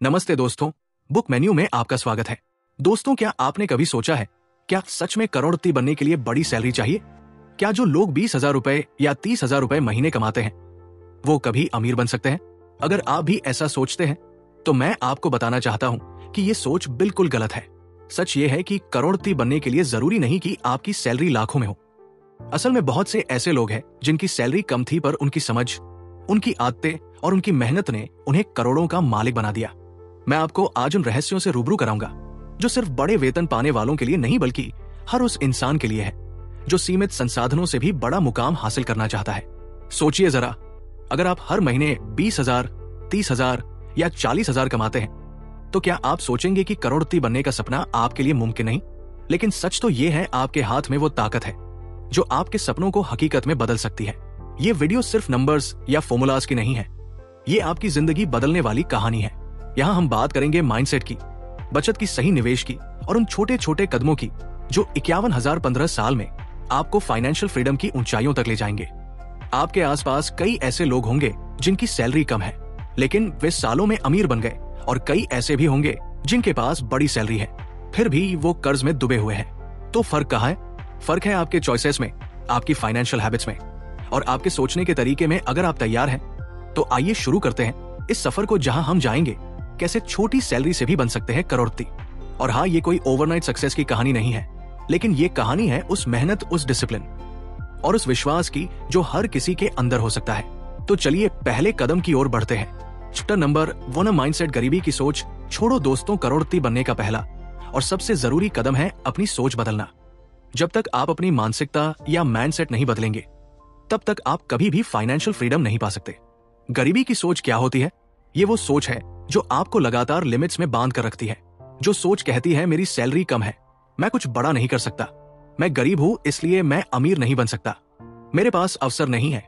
नमस्ते दोस्तों, book menu में आपका स्वागत है। दोस्तों, क्या आपने कभी सोचा है, क्या सच में करोड़पति बनने के लिए बड़ी सैलरी चाहिए? क्या जो लोग 20,000 रुपए या 30,000 रुपए महीने कमाते हैं वो कभी अमीर बन सकते हैं? अगर आप भी ऐसा सोचते हैं तो मैं आपको बताना चाहता हूं कि ये सोच बिल्कुल गलत है। सच ये है कि करोड़पति बनने के लिए जरूरी नहीं कि आपकी सैलरी लाखों में हो। असल में बहुत से ऐसे लोग हैं जिनकी सैलरी कम थी, पर उनकी समझ, उनकी आदतें और उनकी मेहनत ने उन्हें करोड़ों का मालिक बना दिया। मैं आपको आज उन रहस्यों से रूबरू कराऊंगा जो सिर्फ बड़े वेतन पाने वालों के लिए नहीं, बल्कि हर उस इंसान के लिए है जो सीमित संसाधनों से भी बड़ा मुकाम हासिल करना चाहता है। सोचिए जरा, अगर आप हर महीने 20,000, 30,000 या 40,000 कमाते हैं तो क्या आप सोचेंगे कि करोड़पति बनने का सपना आपके लिए मुमकिन नहीं? लेकिन सच तो ये है, आपके हाथ में वो ताकत है जो आपके सपनों को हकीकत में बदल सकती है। ये वीडियो सिर्फ नंबर्स या फॉर्मूलाज की नहीं है, ये आपकी जिंदगी बदलने वाली कहानी है। यहाँ हम बात करेंगे माइंडसेट की, बचत की, सही निवेश की और उन छोटे छोटे कदमों की जो 51,015 साल में आपको फाइनेंशियल फ्रीडम की ऊंचाइयों तक ले जाएंगे। आपके आसपास कई ऐसे लोग होंगे जिनकी सैलरी कम है लेकिन वे सालों में अमीर बन गए, और कई ऐसे भी होंगे जिनके पास बड़ी सैलरी है फिर भी वो कर्ज में डूबे हुए हैं। तो फर्क कहाँ है? फर्क है आपके चॉइसेस में, आपकी फाइनेंशियल हैबिट्स में और आपके सोचने के तरीके में। अगर आप तैयार हैं तो आइए शुरू करते हैं इस सफर को, जहां हम जाएंगे कैसे छोटी सैलरी से भी बन सकते हैं करोड़पति। और हाँ, ये कोई ओवरनाइट सक्सेस की कहानी नहीं है, लेकिन ये कहानी है उस मेहनत, उस डिसिप्लिन और उस विश्वास की जो हर किसी के अंदर हो सकता है। तो चलिए पहले कदम की ओर बढ़ते हैं। चैप्टर नंबर 1, माइंडसेट, गरीबी की सोच छोड़ो। दोस्तों, करोड़पति बनने का पहला और सबसे जरूरी कदम है अपनी सोच बदलना। जब तक आप अपनी मानसिकता या माइंडसेट नहीं बदलेंगे तब तक आप कभी भी फाइनेंशियल फ्रीडम नहीं पा सकते। गरीबी की सोच क्या होती है? ये वो सोच है जो आपको लगातार लिमिट्स में बांध कर रखती है। जो सोच कहती है मेरी सैलरी कम है, मैं कुछ बड़ा नहीं कर सकता, मैं गरीब हूं इसलिए मैं अमीर नहीं बन सकता, मेरे पास अवसर नहीं है।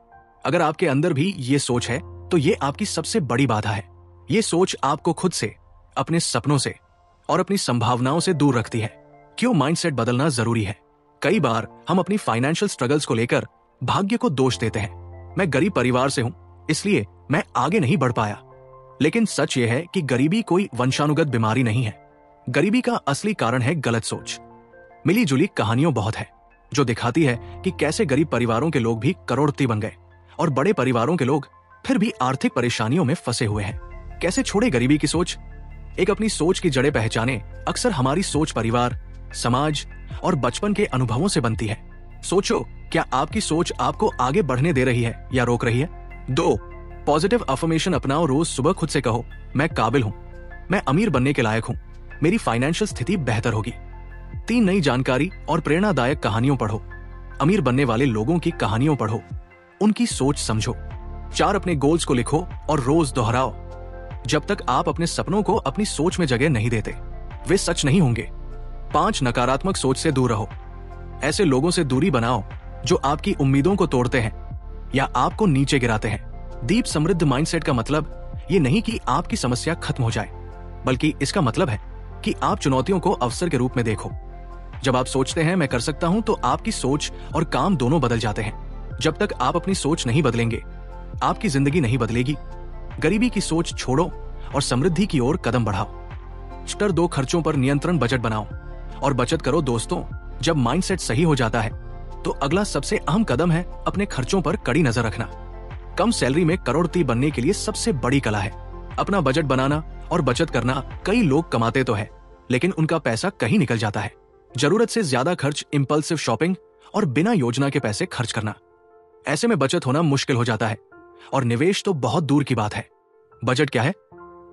अगर आपके अंदर भी ये सोच है तो ये आपकी सबसे बड़ी बाधा है। ये सोच आपको खुद से, अपने सपनों से और अपनी संभावनाओं से दूर रखती है। क्यों माइंडसेट बदलना जरूरी है? कई बार हम अपनी फाइनेंशियल स्ट्रगल्स को लेकर भाग्य को दोष देते हैं। मैं गरीब परिवार से हूं इसलिए मैं आगे नहीं बढ़ पाया। लेकिन सच यह है कि गरीबी कोई वंशानुगत बीमारी नहीं है। गरीबी का असली कारण है गलत सोच। मिली जुली कहानियों बहुत है जो दिखाती है कि कैसे गरीब परिवारों के लोग भी करोड़पति बन गए और बड़े परिवारों के लोग फिर भी आर्थिक परेशानियों में फंसे हुए हैं। कैसे छोड़े गरीबी की सोच? एक अपनी सोच की जड़ें पहचाने। अक्सर हमारी सोच परिवार, समाज और बचपन के अनुभवों से बनती है। सोचो, क्या आपकी सोच आपको आगे बढ़ने दे रही है या रोक रही है? 2, पॉजिटिव अफर्मेशन अपनाओ। रोज सुबह खुद से कहो, मैं काबिल हूं, मैं अमीर बनने के लायक हूं, मेरी फाइनेंशियल स्थिति बेहतर होगी। 3, नई जानकारी और प्रेरणादायक कहानियों पढ़ो। अमीर बनने वाले लोगों की कहानियों पढ़ो, उनकी सोच समझो। 4, अपने गोल्स को लिखो और रोज दोहराओ। जब तक आप अपने सपनों को अपनी सोच में जगह नहीं देते वे सच नहीं होंगे। 5, नकारात्मक सोच से दूर रहो। ऐसे लोगों से दूरी बनाओ जो आपकी उम्मीदों को तोड़ते हैं या आपको नीचे गिराते हैं। दीप समृद्ध माइंडसेट का मतलब ये नहीं कि आपकी समस्या खत्म हो जाए, बल्कि इसका मतलब है कि आप चुनौतियों को अवसर के रूप में देखो। जब आप सोचते हैं मैं कर सकता हूं, तो आपकी सोच और काम दोनों बदल जाते हैं। जब तक आप अपनी सोच नहीं बदलेंगे आपकी जिंदगी नहीं बदलेगी। गरीबी की सोच छोड़ो और समृद्धि की ओर कदम बढ़ाओ। चैप्टर 2, खर्चों पर नियंत्रण, बजट बनाओ और बचत करो। दोस्तों, जब माइंडसेट सही हो जाता है तो अगला सबसे अहम कदम है अपने खर्चों पर कड़ी नजर रखना। कम सैलरी में करोड़पति बनने के लिए सबसे बड़ी कला है अपना बजट बनाना और बचत करना। कई लोग कमाते तो है लेकिन उनका पैसा कहीं निकल जाता है। जरूरत से ज्यादा खर्च, इंपल्सिव शॉपिंग और बिना योजना के पैसे खर्च करना। ऐसे में बचत होना मुश्किल हो जाता है और निवेश तो बहुत दूर की बात है। बजट क्या है?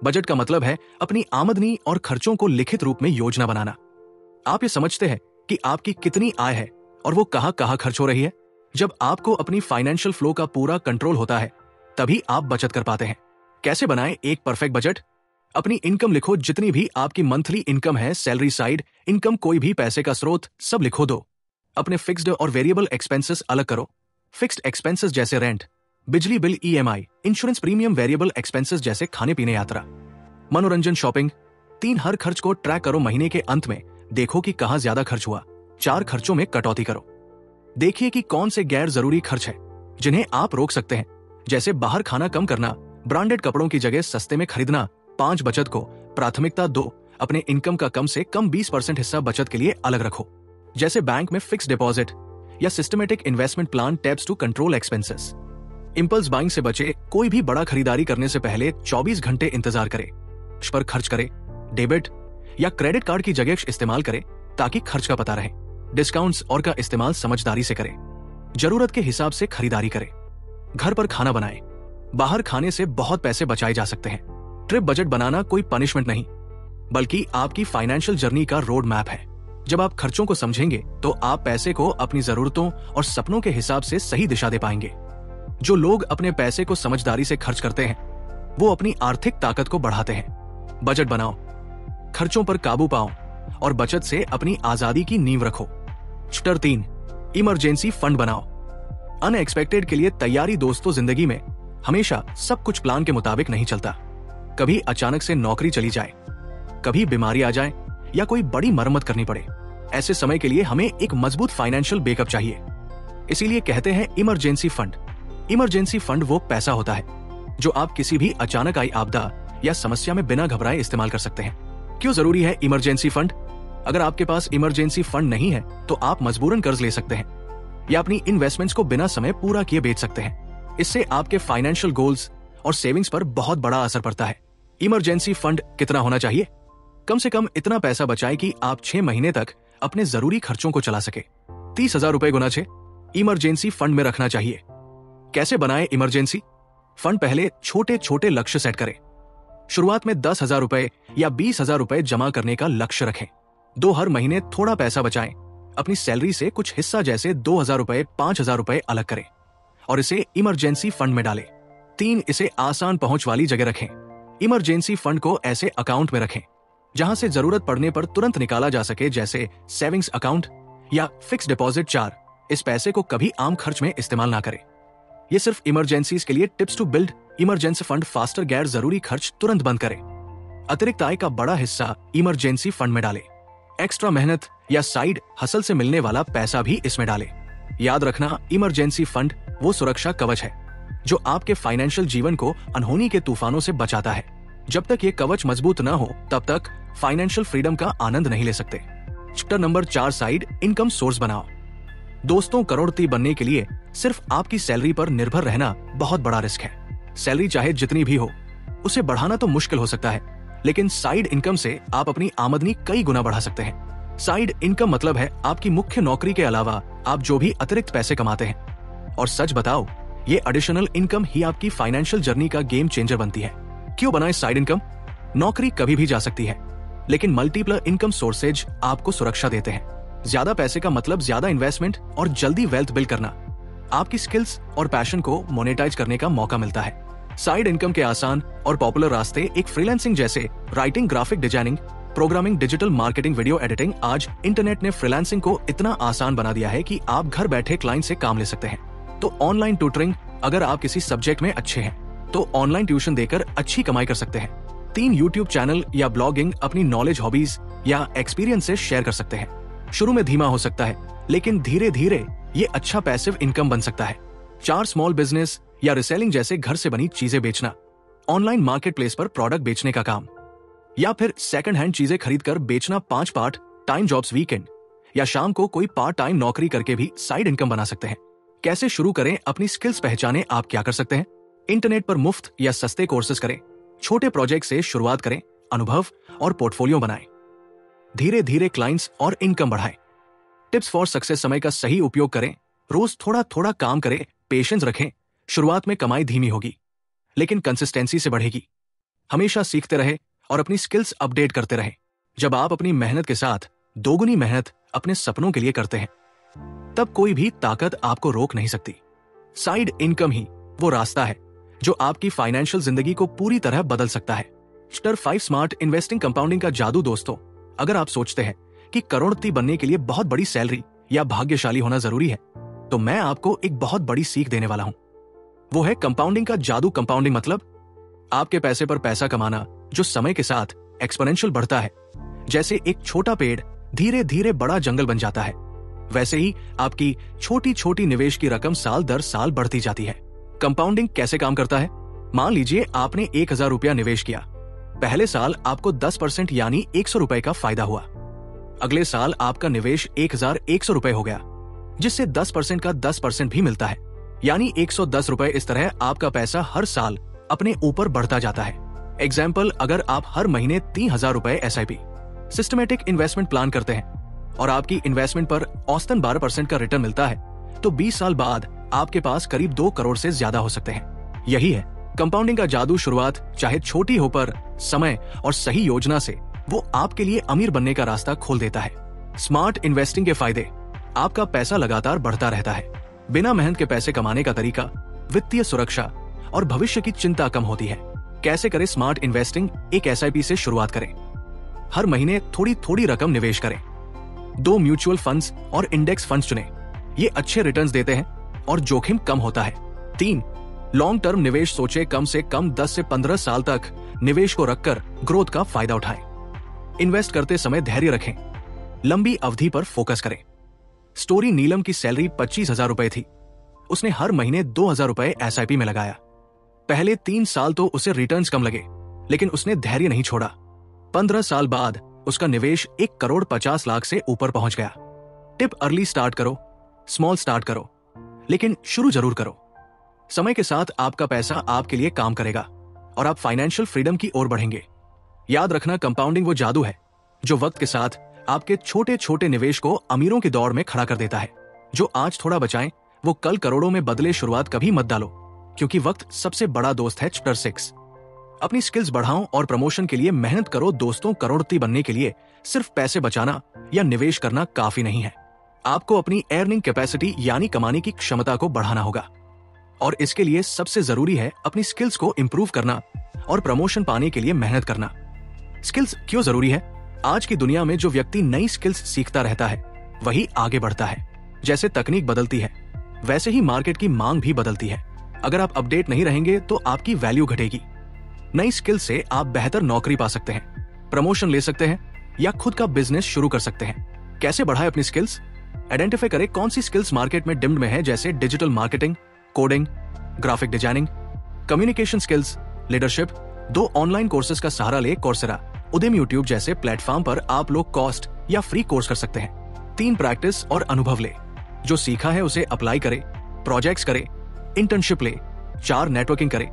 बजट का मतलब है अपनी आमदनी और खर्चों को लिखित रूप में योजना बनाना। आप ये समझते हैं कि आपकी कितनी आय है और वो कहां कहां खर्च हो रही है। जब आपको अपनी फाइनेंशियल फ्लो का पूरा कंट्रोल होता है तभी आप बचत कर पाते हैं। कैसे बनाएं एक परफेक्ट बजट? अपनी इनकम लिखो, जितनी भी आपकी मंथली इनकम है, सैलरी साइड इनकम, कोई भी पैसे का स्रोत, सब लिखो दो। अपने फिक्स्ड और वेरिएबल एक्सपेंसेस अलग करो। फिक्स्ड एक्सपेंसेस जैसे रेंट, बिजली bill, EMI, insurance premium. Variable expenses जैसे खाने पीने, यात्रा, मनोरंजन, शॉपिंग। 3, हर खर्च को ट्रैक करो। महीने के अंत में देखो कि कहां ज्यादा खर्च हुआ। 4, खर्चों में कटौती करो। देखिए कि कौन से गैर जरूरी खर्च है जिन्हें आप रोक सकते हैं, जैसे बाहर खाना कम करना, ब्रांडेड कपड़ों की जगह सस्ते में खरीदना 5 बचत को प्राथमिकता दो। अपने इनकम का कम से कम 20% हिस्सा बचत के लिए अलग रखो, जैसे बैंक में फिक्स डिपॉजिट या systematic investment plan tips to control expenses. Impulse buying से बचे। कोई भी बड़ा खरीदारी करने से पहले 24 घंटे इंतजार करें। इस पर खर्च करें। डेबिट या क्रेडिट कार्ड की जगह इस्तेमाल करें ताकि खर्च का पता रहे। डिस्काउंट्स और का इस्तेमाल समझदारी से करें। जरूरत के हिसाब से खरीदारी करें। घर पर खाना बनाएं। बाहर खाने से बहुत पैसे बचाए जा सकते हैं। ट्रिप बजट बनाना कोई पनिशमेंट नहीं, बल्कि आपकी फाइनेंशियल जर्नी का रोड मैप है। जब आप खर्चों को समझेंगे तो आप पैसे को अपनी जरूरतों और सपनों के हिसाब से सही दिशा दे पाएंगे। जो लोग अपने पैसे को समझदारी से खर्च करते हैं वो अपनी आर्थिक ताकत को बढ़ाते हैं। बजट बनाओ, खर्चों पर काबू पाओ और बचत से अपनी आजादी की नींव रखो। चैप्टर 3, इमरजेंसी फंड बनाओ। अनएक्सपेक्टेड के लिए तैयारी। दोस्तों, जिंदगी में हमेशा सब कुछ प्लान के मुताबिक नहीं चलता। कभी अचानक से नौकरी चली जाए, कभी बीमारी आ जाए या कोई बड़ी मरम्मत करनी पड़े। ऐसे समय के लिए हमें एक मजबूत फाइनेंशियल बैकअप चाहिए। इसीलिए कहते हैं इमरजेंसी फंड। इमरजेंसी फंड वो पैसा होता है जो आप किसी भी अचानक आई आपदा या समस्या में बिना घबराए इस्तेमाल कर सकते हैं। क्यों जरूरी है इमरजेंसी फंड? अगर आपके पास इमरजेंसी फंड नहीं है तो आप मजबूरन कर्ज ले सकते हैं या अपनी इन्वेस्टमेंट्स को बिना समय पूरा किए बेच सकते हैं। इससे आपके फाइनेंशियल गोल्स और सेविंग्स पर बहुत बड़ा असर पड़ता है। इमरजेंसी फंड कितना होना चाहिए? कम से कम इतना पैसा बचाएं कि आप 6 महीने तक अपने जरूरी खर्चों को चला सके। 30,000 रुपए गुना 6 इमरजेंसी फंड में रखना चाहिए। कैसे बनाएं इमरजेंसी फंड? पहले छोटे छोटे लक्ष्य सेट करें। शुरुआत में 10,000 रुपए या 20,000 रुपए जमा करने का लक्ष्य रखें। 2 हर महीने थोड़ा पैसा बचाएं। अपनी सैलरी से कुछ हिस्सा जैसे 2,000 रुपए 5,000 रुपए अलग करें और इसे इमरजेंसी फंड में डालें। 3, इसे आसान पहुंच वाली जगह रखें। इमरजेंसी फंड को ऐसे अकाउंट में रखें जहां से जरूरत पड़ने पर तुरंत निकाला जा सके, जैसे सेविंग्स अकाउंट या फिक्स डिपॉजिट। 4, इस पैसे को कभी आम खर्च में इस्तेमाल ना करें। ये सिर्फ इमरजेंसीज के लिए। Tips to build emergency fund faster. गैर जरूरी खर्च तुरंत बंद करें। अतिरिक्त आय का बड़ा हिस्सा इमरजेंसी फंड में डालें। एक्स्ट्रा मेहनत या साइड हसल से मिलने वाला पैसा भी इसमें डालें। याद रखना, इमरजेंसी फंड वो सुरक्षा कवच है जो आपके फाइनेंशियल जीवन को अनहोनी के तूफानों से बचाता है। जब तक ये कवच मजबूत न हो तब तक फाइनेंशियल फ्रीडम का आनंद नहीं ले सकते। Chapter number 4, side income source बनाओ। दोस्तों, करोड़पति बनने के लिए सिर्फ आपकी सैलरी पर निर्भर रहना बहुत बड़ा रिस्क है। सैलरी चाहे जितनी भी हो, उसे बढ़ाना तो मुश्किल हो सकता है, लेकिन साइड इनकम से आप अपनी आमदनी कई गुना बढ़ा सकते हैं। साइड इनकम मतलब है आपकी मुख्य नौकरी के अलावा आप जो भी अतिरिक्त पैसे कमाते हैं। और सच बताओ, ये एडिशनल इनकम ही आपकी फाइनेंशियल जर्नी का गेम चेंजर बनती है। क्यों बनाए साइड इनकम? नौकरी कभी भी जा सकती है, लेकिन मल्टीपल इनकम सोर्सेज आपको सुरक्षा देते हैं। ज्यादा पैसे का मतलब ज्यादा इन्वेस्टमेंट और जल्दी वेल्थ बिल्ड करना। आपकी स्किल्स और पैशन को मोनेटाइज करने का मौका मिलता है। साइड इनकम के आसान और पॉपुलर रास्ते एक फ्रीलांसिंग जैसे writing, graphic designing, programming, digital marketing, video editing. आज इंटरनेट ने फ्रीलांसिंग को इतना आसान बना दिया है कि आप घर बैठे क्लाइंट से काम ले सकते हैं। तो ऑनलाइन ट्यूटरिंग, अगर आप किसी सब्जेक्ट में अच्छे हैं तो ऑनलाइन ट्यूशन देकर अच्छी कमाई कर सकते हैं। 3, यूट्यूब चैनल या ब्लॉगिंग। अपनी नॉलेज, हॉबीज या एक्सपीरियंस से शेयर कर सकते हैं। शुरू में धीमा हो सकता है, लेकिन धीरे धीरे ये अच्छा पैसिव इनकम बन सकता है। 4, स्मॉल बिजनेस या रिसेलिंग जैसे घर से बनी चीजें बेचना। ऑनलाइन मार्केट प्लेस पर प्रोडक्ट बेचने का काम या फिर सेकंड हैंड चीजें खरीद कर बेचना। 5, पार्ट टाइम जॉब्स। वीकेंड या शाम को कोई पार्ट टाइम नौकरी करके भी साइड इनकम बना सकते हैं। कैसे शुरू करें? अपनी स्किल्स पहचानें। आप क्या कर सकते हैं? इंटरनेट पर मुफ्त या सस्ते कोर्सेज करें। छोटे प्रोजेक्ट से शुरुआत करें। अनुभव और पोर्टफोलियो बनाएं। धीरे धीरे क्लाइंट्स और इनकम बढ़ाएं। Tips for success. समय का सही उपयोग करें। रोज थोड़ा थोड़ा काम करें। पेशेंस रखें। शुरुआत में कमाई धीमी होगी, लेकिन कंसिस्टेंसी से बढ़ेगी। हमेशा सीखते रहे और अपनी स्किल्स अपडेट करते रहे। जब आप अपनी मेहनत के साथ दोगुनी मेहनत अपने सपनों के लिए करते हैं, तब कोई भी ताकत आपको रोक नहीं सकती। साइड इनकम ही वो रास्ता है जो आपकी फाइनेंशियल जिंदगी को पूरी तरह बदल सकता है। चैप्टर 5, स्मार्ट इन्वेस्टिंग, कंपाउंडिंग का जादू। दोस्तों, अगर आप सोचते हैं कि करोड़पति बनने के लिए बहुत बड़ी सैलरी या भाग्यशाली होना जरूरी है, तो मैं आपको एक बहुत बड़ी सीख देने वाला हूं। वो है कंपाउंडिंग का जादू। कंपाउंडिंग मतलब आपके पैसे पर पैसा कमाना जो समय के साथ एक्सपोनेंशियल बढ़ता है। जैसे एक छोटा पेड़ धीरे धीरे बड़ा जंगल बन जाता है, वैसे ही आपकी छोटी छोटी निवेश की रकम साल दर साल बढ़ती जाती है। कंपाउंडिंग कैसे काम करता है? मान लीजिए आपने 1,000 रुपया निवेश किया, पहले साल आपको 10% यानी 100 रुपए का फायदा हुआ। अगले साल आपका निवेश 1100 रुपए हो गया, जिससे 10% का 10% भी मिलता है, यानी 110 रुपए। इस तरह आपका पैसा हर साल अपने ऊपर बढ़ता जाता है। एग्जाम्पल, अगर आप हर महीने 3000 रुपए SIP सिस्टमेटिक इन्वेस्टमेंट प्लान करते हैं और आपकी इन्वेस्टमेंट पर औसतन 12% का रिटर्न मिलता है, तो 20 साल बाद आपके पास करीब 2 करोड़ से ज्यादा हो सकते हैं। यही है कंपाउंडिंग का जादू। शुरुआत चाहे छोटी हो, पर समय और सही योजना से वो आपके लिए अमीर बनने का रास्ता खोल देता है। स्मार्ट इन्वेस्टिंग के फायदे: आपका पैसा लगातार बढ़ता रहता है। बिना मेहनत के पैसे कमाने का तरीका: वित्तीय सुरक्षा और भविष्य की चिंता कम होती है। कैसे करें स्मार्ट इन्वेस्टिंग? एक SIP से शुरुआत करें। हर महीने थोड़ी थोड़ी रकम निवेश करें। 2 म्यूचुअल फंड्स और इंडेक्स फंड्स चुनें। ये अच्छे रिटर्न्स देते हैं और जोखिम कम होता है। 3 लॉन्ग टर्म निवेश सोचें। कम से कम 10 से 15 साल तक निवेश को रखकर ग्रोथ का फायदा उठाएं। इन्वेस्ट करते समय धैर्य रखें। लंबी अवधि पर फोकस करें। स्टोरी: नीलम की सैलरी 25,000 रुपए थी। उसने हर महीने 2,000 रुपए SIP में लगाया। पहले 3 साल तो उसे रिटर्न्स कम लगे, लेकिन उसने धैर्य नहीं छोड़ा। 15 साल बाद उसका निवेश 1,50,00,000 से ऊपर पहुंच गया। टिप: अर्ली स्टार्ट करो, स्मॉल स्टार्ट करो, लेकिन शुरू जरूर करो। समय के साथ आपका पैसा आपके लिए काम करेगा और आप फाइनेंशियल फ्रीडम की ओर बढ़ेंगे। याद रखना, कंपाउंडिंग वो जादू है जो वक्त के साथ आपके छोटे छोटे निवेश को अमीरों की दौड़ में खड़ा कर देता है। जो आज थोड़ा बचाएं, वो कल करोड़ों में बदले। शुरुआत कभी मत डालो, क्योंकि वक्त सबसे बड़ा दोस्त है। चैप्टर 6: अपनी स्किल्स बढ़ाओ और प्रमोशन के लिए मेहनत करो। दोस्तों, करोड़पति बनने के लिए सिर्फ पैसे बचाना या निवेश करना काफी नहीं है। आपको अपनी अर्निंग कैपेसिटी यानी कमाने की क्षमता को बढ़ाना होगा, और इसके लिए सबसे जरूरी है अपनी स्किल्स को इंप्रूव करना और प्रमोशन पाने के लिए मेहनत करना। स्किल्स क्यों जरूरी है? आज की दुनिया में जो व्यक्ति नई स्किल्स सीखता रहता है, वही आगे बढ़ता है। जैसे तकनीक बदलती है, वैसे ही मार्केट की मांग भी बदलती है। अगर आप अपडेट नहीं रहेंगे तो आपकी वैल्यू घटेगी। नई स्किल से आप बेहतर नौकरी पा सकते हैं, प्रमोशन ले सकते हैं या खुद का बिजनेस शुरू कर सकते हैं। कैसे बढ़ाएं अपनी स्किल्स? आइडेंटिफाई करें कौन सी स्किल्स मार्केट में डिम्ड में है, जैसे digital marketing, coding, graphic designing, communication skills, leadership. 2 online courses का सहारा ले। कोर्सेरा, उद्यम, यूट्यूब जैसे प्लेटफॉर्म पर आप लोग कॉस्ट या फ्री कोर्स कर सकते हैं। 3 प्रैक्टिस और अनुभव ले। जो सीखा है उसे अप्लाई करें, प्रोजेक्ट्स करें, इंटर्नशिप ले। 4 नेटवर्किंग करें।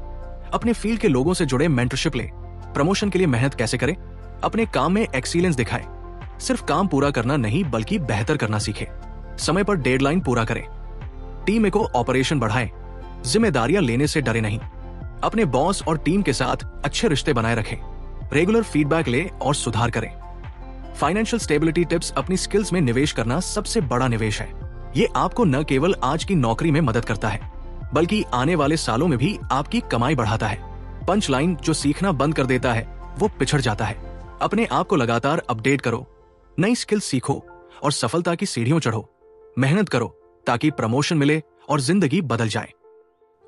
अपने फील्ड के लोगों से जुड़े मेंटरशिप ले। प्रमोशन के लिए मेहनत कैसे करें? अपने काम में एक्सीलेंस दिखाएं। सिर्फ काम पूरा करना नहीं, बल्कि बेहतर करना सीखें। समय पर डेडलाइन पूरा करें। टीम को ऑपरेशन बढ़ाएं। जिम्मेदारियां लेने से डरे नहीं। अपने बॉस और टीम के साथ अच्छे रिश्ते बनाए रखें। रेगुलर फीडबैक ले और सुधार करें। फाइनेंशियल स्टेबिलिटी टिप्स: अपनी स्किल्स में निवेश करना सबसे बड़ा निवेश है। ये आपको न केवल आज की नौकरी में मदद करता है, बल्कि आने वाले सालों में भी आपकी कमाई बढ़ाता है। पंच लाइन: जो सीखना बंद कर देता है वो पिछड़ जाता है। अपने आप को लगातार अपडेट करो, नई स्किल्स सीखो और सफलता की सीढ़ियों चढ़ो। मेहनत करो ताकि प्रमोशन मिले और जिंदगी बदल जाए।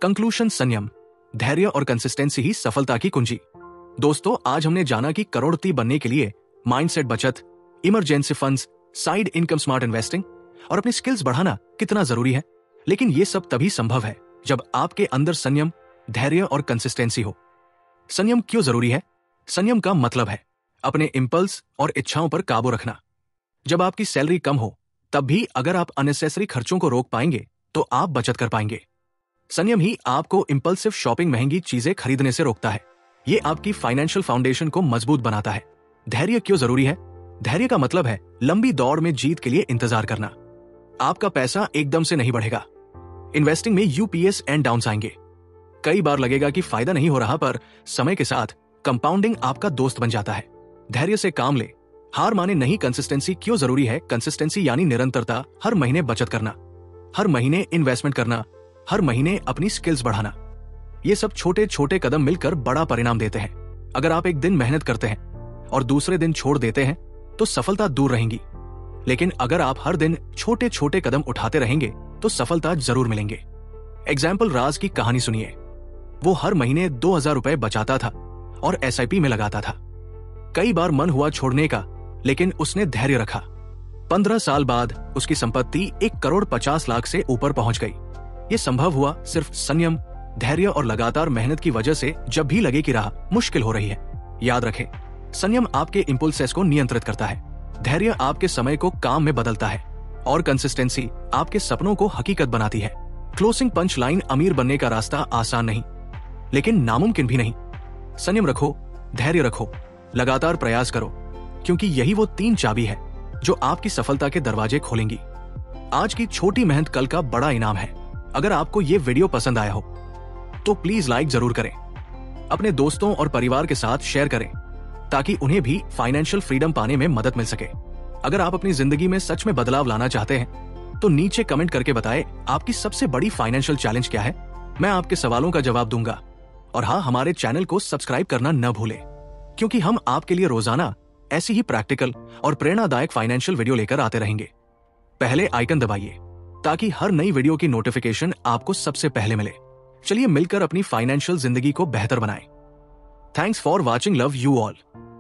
कंक्लूजन: संयम, धैर्य और कंसिस्टेंसी ही सफलता की कुंजी। दोस्तों, आज हमने जाना कि करोड़पति बनने के लिए माइंडसेट, बचत, emergency funds, side income, smart investing और अपनी स्किल्स बढ़ाना कितना जरूरी है। लेकिन ये सब तभी संभव है जब आपके अंदर संयम, धैर्य और कंसिस्टेंसी हो। संयम क्यों जरूरी है? संयम का मतलब है अपने इंपल्स और इच्छाओं पर काबू रखना। जब आपकी सैलरी कम हो, तब भी अगर आप अननेसेसरी खर्चों को रोक पाएंगे तो आप बचत कर पाएंगे। संयम ही आपको इंपल्सिव शॉपिंग, महंगी चीजें खरीदने से रोकता है। ये आपकी फाइनेंशियल फाउंडेशन को मजबूत बनाता है। धैर्य क्यों जरूरी है? धैर्य का मतलब है लंबी दौड़ में जीत के लिए इंतजार करना। आपका पैसा एकदम से नहीं बढ़ेगा। इन्वेस्टिंग में यूपीएस एंड डाउन्स आएंगे। कई बार लगेगा कि फायदा नहीं हो रहा, पर समय के साथ कंपाउंडिंग आपका दोस्त बन जाता है। धैर्य से काम ले, हार माने नहीं। कंसिस्टेंसी क्यों जरूरी है? कंसिस्टेंसी यानी निरंतरता। हर महीने बचत करना, हर महीने इन्वेस्टमेंट करना, हर महीने अपनी स्किल्स बढ़ाना। ये सब छोटे छोटे कदम मिलकर बड़ा परिणाम देते हैं। अगर आप एक दिन मेहनत करते हैं और दूसरे दिन छोड़ देते हैं तो सफलता दूर रहेगी, लेकिन अगर आप हर दिन छोटे छोटे कदम उठाते रहेंगे तो सफलता जरूर मिलेंगे। एग्जाम्पल: राज की कहानी सुनिए। वो हर महीने 2,000 रुपए बचाता था और SIP में लगाता था। कई बार मन हुआ छोड़ने का, लेकिन उसने धैर्य रखा। 15 साल बाद उसकी संपत्ति 1,50,00,000 से ऊपर पहुंच गई। ये संभव हुआ सिर्फ संयम, धैर्य और लगातार मेहनत की वजह से। जब भी लगे कि राह मुश्किल हो रही है याद रखें, संयम आपके इंपल्सेस को नियंत्रित करता है, धैर्य आपके समय को काम में बदलता है और कंसिस्टेंसी आपके सपनों को हकीकत बनाती है। क्लोजिंग पंच लाइन, अमीर बनने का रास्ता आसान नहीं, लेकिन नामुमकिन भी नहीं। संयम रखो, धैर्य रखो, लगातार प्रयास करो, क्योंकि यही वो 3 चाबी है जो आपकी सफलता के दरवाजे खोलेंगी। आज की छोटी मेहनत कल का बड़ा इनाम है। अगर आपको ये वीडियो पसंद आया हो तो प्लीज लाइक जरूर करें, अपने दोस्तों और परिवार के साथ शेयर करें ताकि उन्हें भी फाइनेंशियल फ्रीडम पाने में मदद मिल सके। अगर आप अपनी जिंदगी में सच में बदलाव लाना चाहते हैं तो नीचे कमेंट करके बताएं आपकी सबसे बड़ी फाइनेंशियल चैलेंज क्या है। मैं आपके सवालों का जवाब दूंगा। और हाँ, हमारे चैनल को सब्सक्राइब करना न भूलें, क्योंकि हम आपके लिए रोजाना ऐसी ही प्रैक्टिकल और प्रेरणादायक फाइनेंशियल वीडियो लेकर आते रहेंगे। पहले आइकन दबाइए ताकि हर नई वीडियो की नोटिफिकेशन आपको सबसे पहले मिले। चलिए मिलकर अपनी फाइनेंशियल जिंदगी को बेहतर बनाएं। Thanks for watching, love you all.